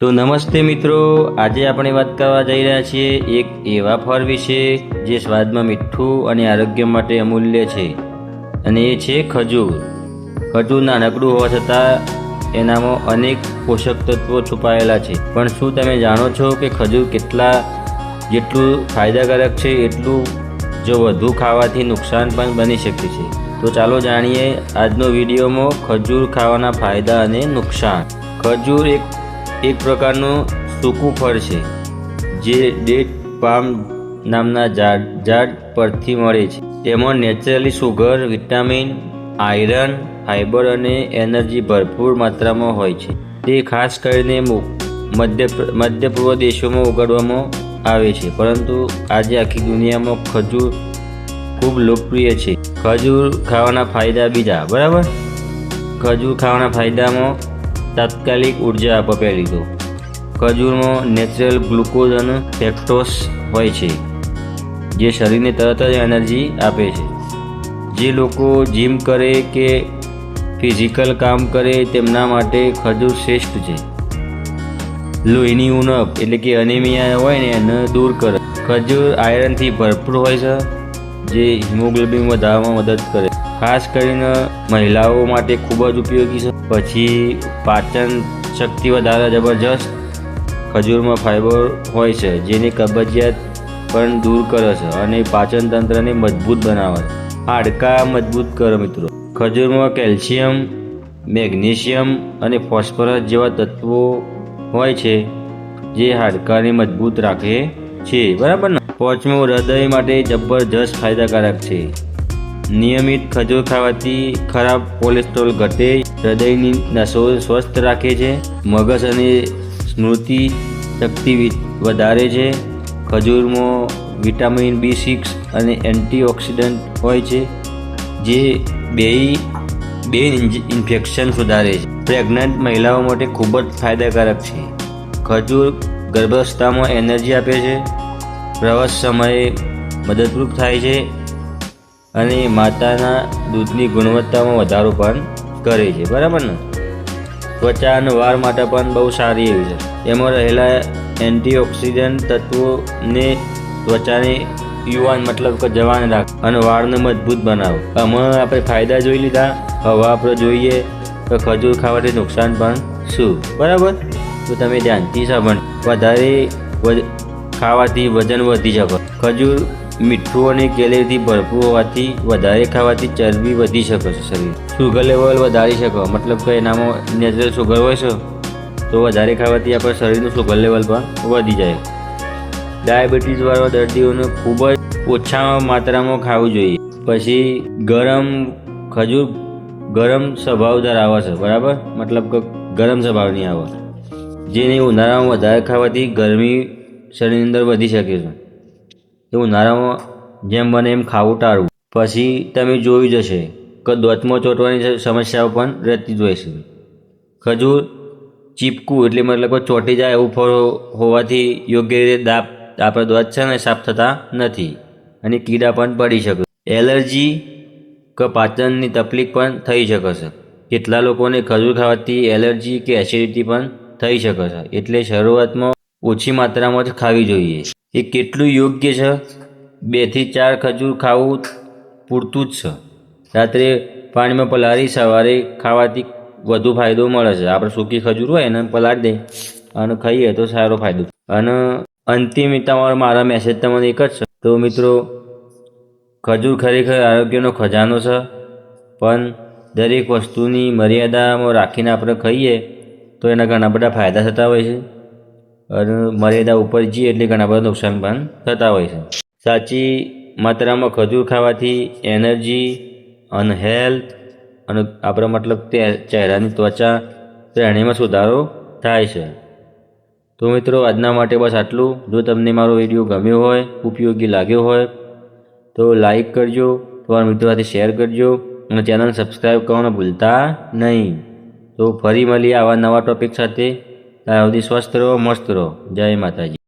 તો નમસ્તે મિત્રો, આજે આપણે વાત કરવા જઈ રહ્યા છીએ એક એવા ફળ વિશે જે સ્વાદમાં મીઠું અને આરોગ્ય માટે અમૂલ્ય છે, અને એ છે ખજૂર. ખજૂર નાનકડું હોવા છતાં એનામાં અનેક પોષક તત્વો છુપાયેલા છે. પણ શું તમે જાણો છો કે ખજૂર જેટલું ફાયદાકારક છે એટલું જો વધુ ખાવાથી નુકસાન પણ બની શકે છે? તો ચાલો જાણીએ આજનો વિડીયોમાં ખજૂર ખાવાના ફાયદા અને નુકસાન. ખજૂર એક પ્રકારનું સૂકું ફળ છે જે ડેટ પામ નામના ઝાડ પરથી મળે છે. તેમાં naturally sugar, vitamin, iron, fibre અને એનર્જી ભરપૂર માત્રામાં હોય છે. તે ખાસ કરીને મધ્ય પૂર્વ દેશોમાં ઉગાડવામાં આવે છે, પરંતુ આજે આખી દુનિયામાં ખજૂર ખૂબ લોકપ્રિય છે. ખજૂર ખાવાના ફાયદા બીજા. બરાબર, ખજૂર ખાવાના ફાયદામાં તાત્કાલિક ઉર્જા આપે. પહેલી તો ખજૂરમાં નેચરલ ગ્લુકોઝ અને ફ્રેક્ટોસ હોય છે જે શરીરને તરત જ એનર્જી આપે છે. જે લોકો જીમ કરે કે ફિઝિકલ કામ કરે તેમના માટે ખજૂર શ્રેષ્ઠ છે. લોહીની ઉણપ એટલે કે અનેમિયા હોય ને એને દૂર કરે. ખજૂર આયરનથી ભરપૂર હોય છે જે હિમોગ્લોબિન વધારવામાં મદદ કરે. ખાસ કરીને મહિલાઓ માટે ખૂબ જ ઉપયોગી છે. પછી પાચન શક્તિ વધારે જબરજસ્ત. ખજૂરમાં ફાઇબર હોય છે જેને કબજિયાત પણ દૂર કરે છે અને પાચન તંત્રને મજબૂત બનાવે છે. હાડકાં મજબૂત કરે. મિત્રો, ખજૂરમાં કેલ્શિયમ, મેગ્નેશિયમ અને ફોસ્ફરસ જેવા તત્વો હોય છે જે હાડકાંને મજબૂત રાખે છે. બરાબર ને? પાંચમું, હૃદય માટે જબરજસ્ત ફાયદાકારક છે. નિયમિત ખજૂર ખાવાથી ખરાબ કોલેસ્ટ્રોલ ઘટે, હૃદયની નસો સ્વસ્થ રાખે છે, મગજ અને સ્મૃતિ શક્તિ વધારે છે. ખજૂરમાં વિટામિન B6 અને એન્ટીઓક્સિડન્ટ હોય છે જે બે ઇન્ફેક્શન સુધારે છે. પ્રેગ્નન્ટ મહિલાઓ માટે ખૂબ જ ફાયદાકારક છે. ખજૂર ગર્ભાવસ્થામાં એનર્જી આપે છે, પ્રસવ સમયે મદદરૂપ થાય છે અને માતાના દૂધની ગુણવત્તામાં વધારો પણ કરે છે. બરાબર ને? ત્વચા અને વાળ માટે પણ બહુ સારી એવી છે. એમાં રહેલા એન્ટીઓક્સિડન્ટ તત્વોને ત્વચાને યુવાન મતલબ કે જવાન રાખે અને વાળને મજબૂત બનાવે. આમાં આપણે ફાયદા જોઈ લીધા. હવે આપણે જોઈએ તો ખજૂર ખાવાથી નુકસાન પણ શું. બરાબર, તો તમે ધ્યાનથી સાંભળો. વધારે ખાવાથી વજન વધી શકે. ખજૂર મીઠું અને કેલરીથી ભરપૂર હોવાથી વધારે ખાવાથી ચરબી વધી શકે છે. શરીર સુગર લેવલ વધારી શકે, મતલબ કે એનામાં નેચરલ સુગર હોય છે તો વધારે ખાવાથી આપણા શરીરનું સુગર લેવલ પણ વધી જાય. ડાયાબિટીસવાળા દર્દીઓને ખૂબ જ ઓછા માત્રામાં ખાવું જોઈએ. પછી ખજૂર ગરમ સ્વભાવ ધરાવે છે. બરાબર, મતલબ કે ગરમ સ્વભાવની આવે, જેને ઉનાળામાં વધારે ખાવાથી ગરમી શરીરની અંદર વધી શકે છે. એ ઉનાળામાં જેમ બને એમ ખાવું ટાળવું. પછી તમે જોયું જ હશે કે દાંતમાં ચોંટવાની સમસ્યાઓ પણ રહેતી જ હોય છે. ખજૂર ચીપકું એટલે મતલબ કે ચોંટી જાય એવું ફળ હોવાથી યોગ્ય રીતે આપણા દાંત છે ને સાફ થતા નથી અને કીડા પણ પડી શકે. એલર્જી કે પાચનની તકલીફ પણ થઈ શકે છે. કેટલા લોકોને ખજૂર ખાવાથી એલર્જી કે એસિડિટી પણ થઈ શકે છે. એટલે શરૂઆતમાં ઓછી માત્રામાં જ ખાવી જોઈએ. એ કેટલું યોગ્ય છે? 2 થી 4 ખજૂર ખાવું પૂરતું જ છે. રાત્રે પાણીમાં પલાળી સવારે ખાવાથી વધુ ફાયદો મળે છે. આપણે સૂકી ખજૂર હોય એને પલાળી દે અને ખાઈએ તો સારો ફાયદો. અને અંતિમ મારા મેસેજ તમને એક જ છે. તો મિત્રો, ખજૂર ખરેખર આરોગ્યનો ખજાનો છે, પણ દરેક વસ્તુની મર્યાદામાં રાખીને આપણે ખાઈએ તો એના ઘણા બધા ફાયદા થતા હોય છે અને મર્યાદા ઉપર જઈએ એટલે ઘણા બધા નુકસાન પણ થતા હોય છે. સાચી માત્રામાં ખજૂર ખાવાથી એનર્જી અને હેલ્થ અને આપણા મતલબ ચહેરાની ત્વચા શ્રેણીમાં સુધારો થાય છે. તો મિત્રો, આજના માટે બસ આટલું. જો તમને મારો વિડીયો ગમ્યો હોય, ઉપયોગી લાગ્યો હોય તો લાઈક કરજો, તમારા મિત્રો સાથે શેર કરજો અને ચેનલ સબસ્ક્રાઈબ કરવાનું ભૂલતા નહીં. તો ફરી મળીએ આવા નવા ટૉપિક સાથે. ત્યાં સુધી સ્વસ્થ રહો, મસ્ત રહો. જય માતાજી.